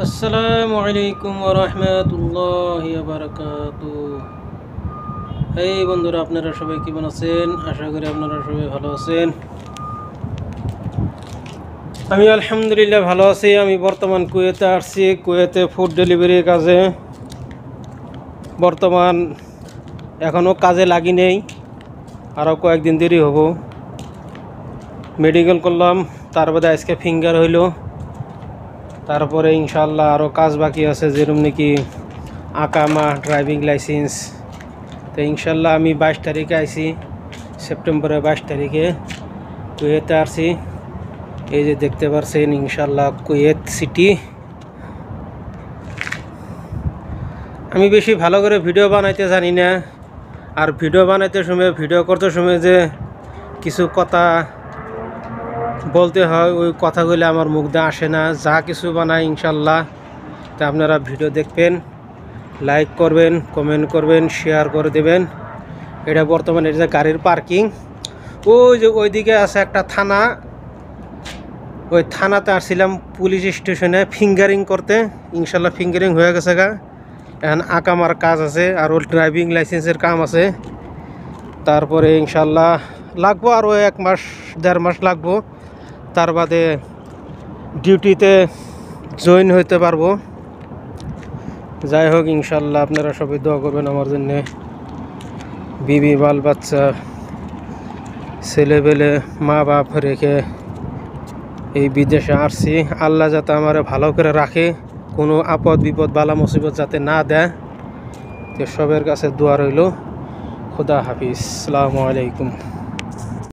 আসসালামু আলাইকুম ওয়া রাহমাতুল্লাহি ওয়া বারাকাতুহু। এই বন্ধুরা, আপনারা সবাই কেমন আছেন? আশা করি আপনারা সবাই ভালো আছেন। আমি আলহামদুলিল্লাহ ভালো আছি। আমি বর্তমান কুয়েতে আসছি। কুয়েতে ফুড ডেলিভারির কাজে বর্তমান এখনও কাজে লাগি নেই, আরও কয়েকদিন দেরি হব। মেডিকেল করলাম, তার বাদে আজকে ফিঙ্গার হইল। তারপরে ইনশাল্লাহ আরও কাজ বাকি আছে, যেরকম নাকি আকামা, ড্রাইভিং লাইসেন্স। তো ইনশাল্লাহ আমি 22 তারিখে আইছি, সেপ্টেম্বরের 22 তারিখে কুয়েতে আসছি। এই যে দেখতে পাচ্ছেন ইনশাল্লাহ কুয়েত সিটি। আমি বেশি ভালো করে ভিডিও বানাইতে জানি না, আর ভিডিও বানাইতে সময়, ভিডিও করতে সময় যে কিছু কথা বলতে হয়, ওই কথাগুলো আমার মুখ দিয়ে আসে না। যা কিছু বানাই ইনশাল্লাহ, তা আপনারা ভিডিও দেখবেন, লাইক করবেন, কমেন্ট করবেন, শেয়ার করে দেবেন। এটা বর্তমানে যে গাড়ির পার্কিং, ওই যে ওইদিকে আছে একটা থানা, ওই থানাতে আসছিলাম পুলিশ স্টেশনে ফিঙ্গারিং করতে। ইনশাল্লাহ ফিঙ্গারিং হয়ে গেছে গা। এখন আকামার কাজ আছে, আর ওর ড্রাইভিং লাইসেন্সের কাম আছে। তারপরে ইনশাল্লাহ লাগবো আরও 1 মাস 1.5 মাস লাগবো, তার বাদে ডিউটিতে জয়েন হইতে পারবো। যাই হোক, ইনশাল্লাহ আপনারা সবাই দোয়া করবেন আমার জন্যে। বিবি, বাল বাচ্চা, ছেলেবেলে, মা বাপ রেখে এই বিদেশে আসছি। আল্লাহ যাতে আমার ভালো করে রাখে, কোনো আপদ বিপদ বালা মুসিবত যাতে না দেয়। তো সবার কাছে দোয়া রইল। খুদা হাফিজ, আসসালামু আলাইকুম।